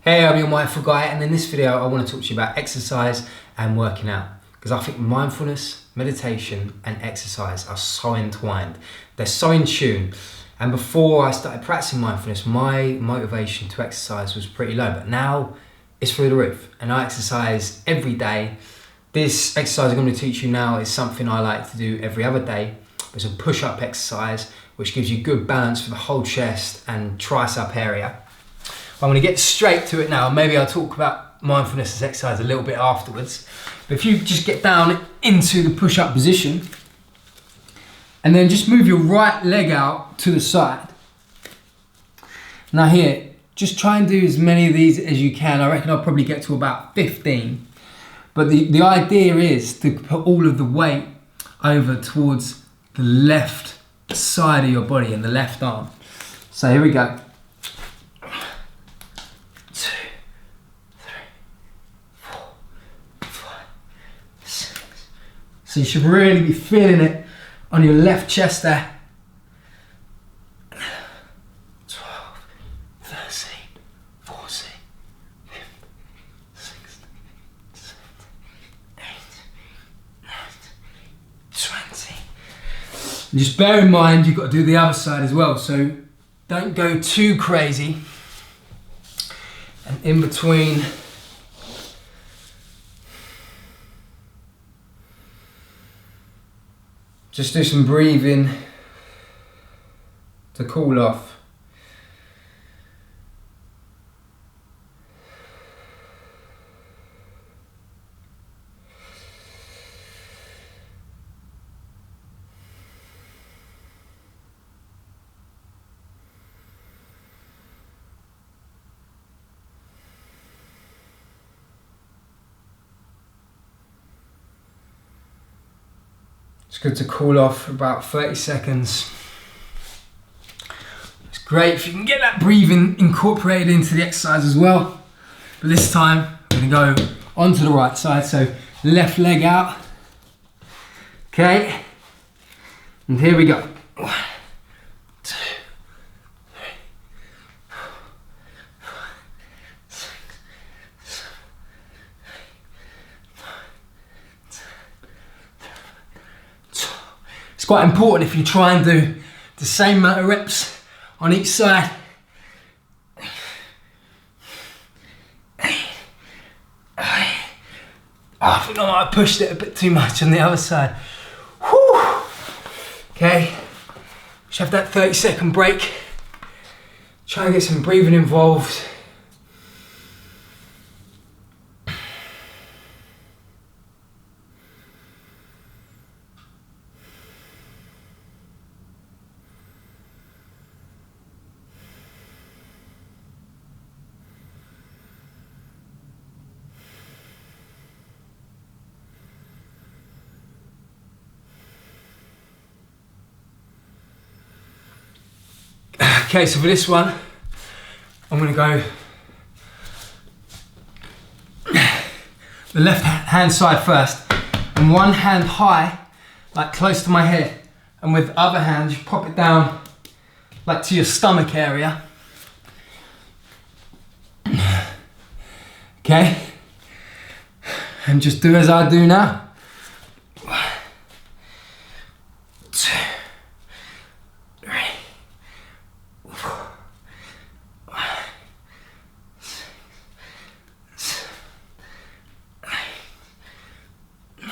Hey, I'm your mindful guy, and in this video I want to talk to you about exercise and working out, because I think mindfulness, meditation and exercise are so entwined. They're so in tune. And before I started practicing mindfulness, my motivation to exercise was pretty low, but now it's through the roof and I exercise every day. This exercise I'm going to teach you now is something I like to do every other day. It's a push-up exercise which gives you good balance for the whole chest and tricep area. I'm going to get straight to it now. Maybe I'll talk about mindfulness as exercise a little bit afterwards. But if you just get down into the push-up position and then just move your right leg out to the side. Now here, just try and do as many of these as you can. I reckon I'll probably get to about 15. But the idea is to put all of the weight over towards the left side of your body and the left arm. So here we go. 2, 3, 4, 5, 6. So you should really be feeling it on your left chest there. 12, 13, 14, 15, 16, 17, 18, 19, 20. And just bear in mind you've got to do the other side as well, so don't go too crazy. And in between, just do some breathing to cool off. It's good to cool off for about 30 seconds. It's great if you can get that breathing incorporated into the exercise as well. But this time, we're gonna go onto the right side. So left leg out. Okay. And here we go. 1, 2, 3, 4, 5, 6, 7, 8, 9, 10. It's quite important if you try and do the same amount of reps on each side. I think I might have pushed it a bit too much on the other side. Whew. Okay, just have that 30-second break. Try and get some breathing involved. Okay, so for this one, I'm going to go the left hand side first, and one hand high, like close to my head, and with the other hand, you pop it down like to your stomach area. Okay, and just do as I do now. 1, 2, 3, 4, 5, 6, 7, 8, 9,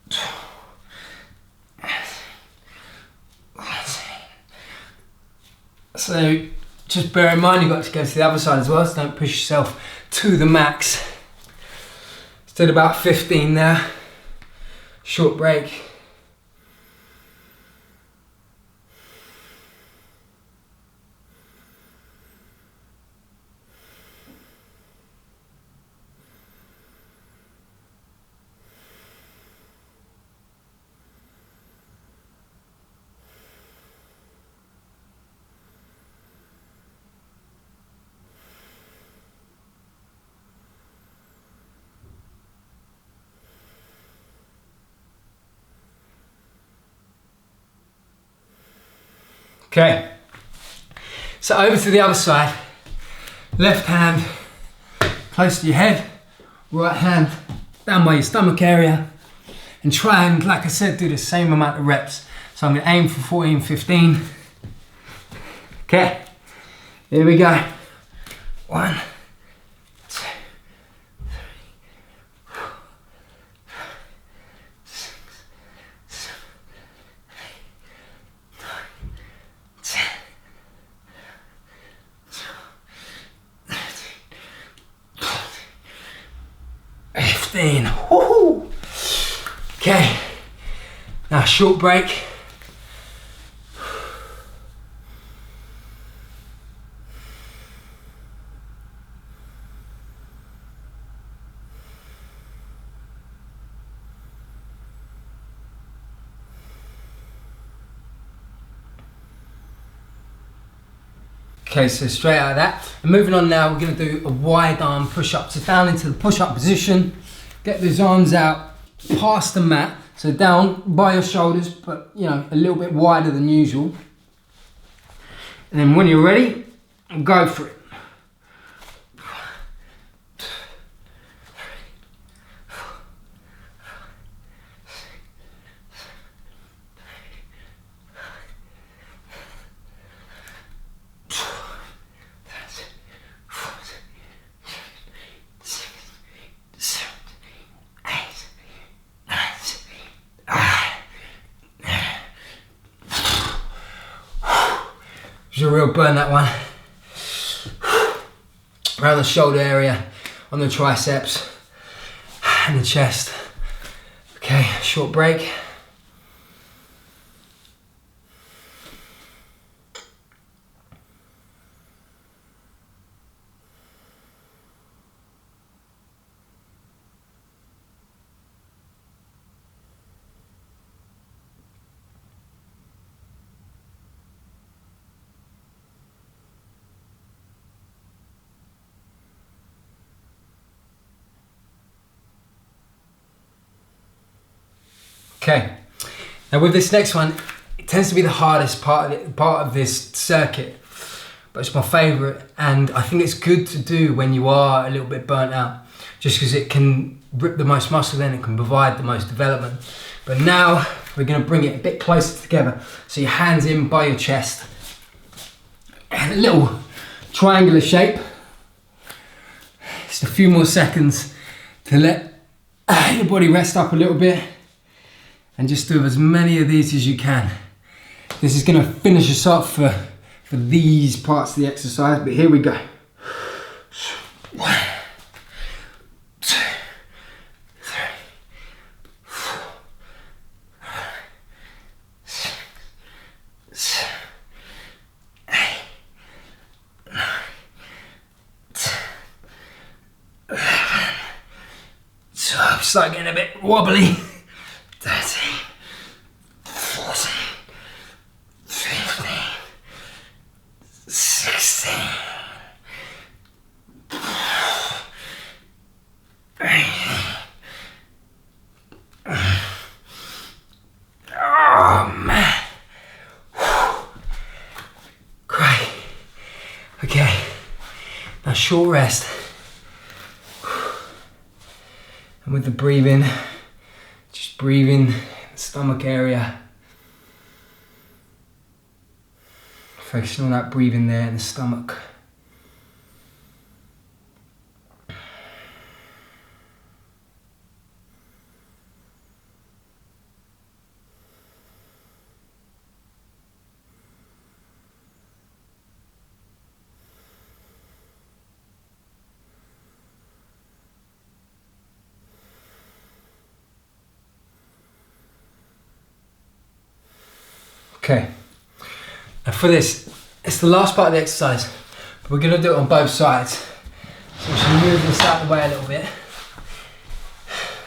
12, 13. So just bear in mind you've got to go to the other side as well, so don't push yourself to the max. Let's do about 15 there. Short break. Okay, So over to the other side. Left hand close to your head, right hand down by your stomach area, and try and, like I said, do the same amount of reps. So I'm going to aim for 14, 15. Okay, here we go. 1, 2, 3, 4, 5, 6, 7, 8, 9, 10, 12, 13, 14, 15. Woohoo! Okay, now short break. Okay, so straight out of that. And moving on now, we're going to do a wide arm push-up. So down into the push-up position. Get those arms out past the mat. So down by your shoulders, but you know, a little bit wider than usual. And then when you're ready, go for it. 1, 2, 3, 4, 5, 6, 7, 8, 9, 10. It was a real burn, that one. Around the shoulder area, on the triceps and the chest. Okay, short break. Okay, now with this next one, it tends to be the hardest part of this circuit, but it's my favourite, and I think it's good to do when you are a little bit burnt out, just because it can rip the most muscle, then it can provide the most development. But now we're going to bring it a bit closer together, so your hands in by your chest, and a little triangular shape. Just a few more seconds to let your body rest up a little bit. And just do as many of these as you can. This is going to finish us off for these parts of the exercise, but here we go. 1, 2, 3, 4, 5, 6, 7, 8, 9, 10, 11, 12. Start getting a bit wobbly. 13, 14, 15, 16, 18. Oh man. Great. Okay. Now short rest. And with the breathing, just breathe in the stomach area. Focusing on that breathing there in the stomach. Okay, and for this, it's the last part of the exercise, but we're going to do it on both sides. So I'm just going to move this out of the way a little bit,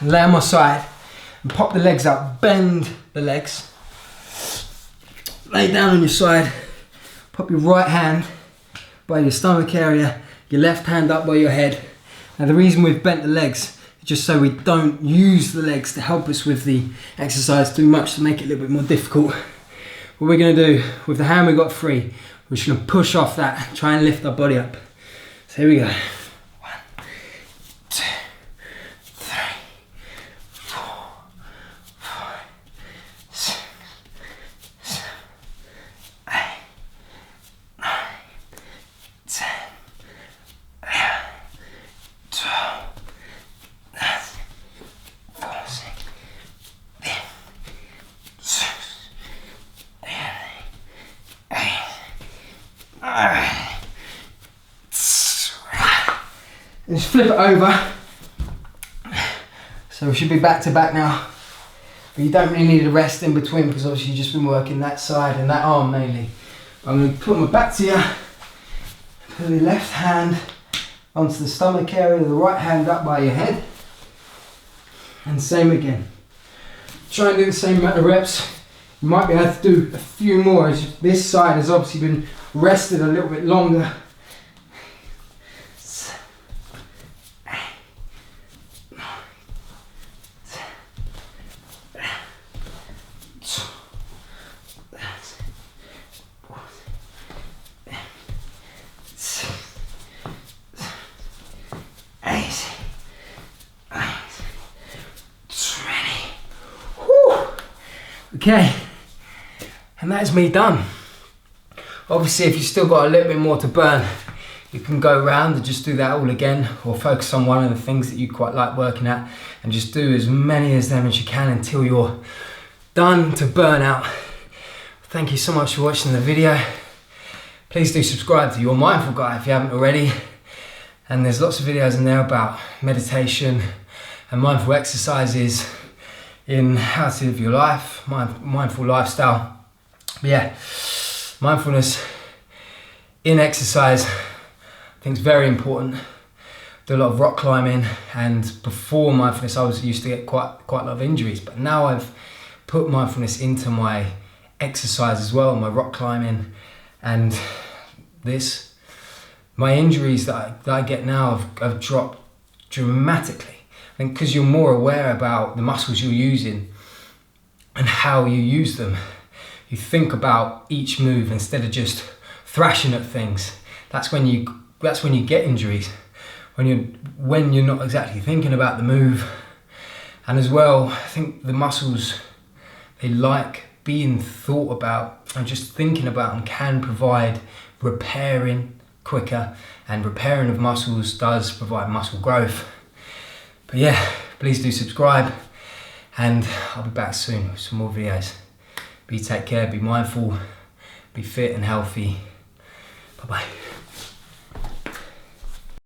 lay on my side, and pop the legs up, bend the legs, lay down on your side, pop your right hand by your stomach area, your left hand up by your head. Now the reason we've bent the legs is just so we don't use the legs to help us with the exercise too much, to make it a little bit more difficult. what we're going to do with the hand we got free, we're just going to push off that, try and lift our body up. So here we go. 1, 2, 3, 4, 5, 6, 7, 8, 9, 10, 11, 12, 13, 14, 15, 16, 17, 18, 19. And just flip it over. So we should be back to back now. But you don't really need a rest in between because obviously you've just been working that side and that arm mainly. I'm going to put my back to you. Put the left hand onto the stomach area, the right hand up by your head. And same again. Try and do the same amount of reps. You might be able to do a few more as this side has obviously been rested a little bit longer. 7, 8, 9, 10, 11, 12, 13, 14, 15, 16, 17, 18, 19, 20. Whew. Okay, and that's me done. Obviously, if you've still got a little bit more to burn, you can go around and just do that all again, or focus on one of the things that you quite like working at and just do as many as them as you can until you're done to burn out. Thank you so much for watching the video. Please do subscribe to Your Mindful Guy if you haven't already. And there's lots of videos in there about meditation and mindful exercises in how to live your life, mindful lifestyle. But yeah, mindfulness in exercise, I think it's very important. Do a lot of rock climbing, and before mindfulness I used to get quite a lot of injuries, but now I've put mindfulness into my exercise as well, my rock climbing, and my injuries that I get now have dropped dramatically. I think because you're more aware about the muscles you're using and how you use them. You think about each move instead of just thrashing at things. That's when you get injuries. When you're not exactly thinking about the move. And as well, I think the muscles, they like being thought about and just thinking about, and can provide repairing quicker, and repairing of muscles does provide muscle growth. But yeah, please do subscribe, and I'll be back soon with some more videos. Take care, be mindful, be fit and healthy. Bye bye.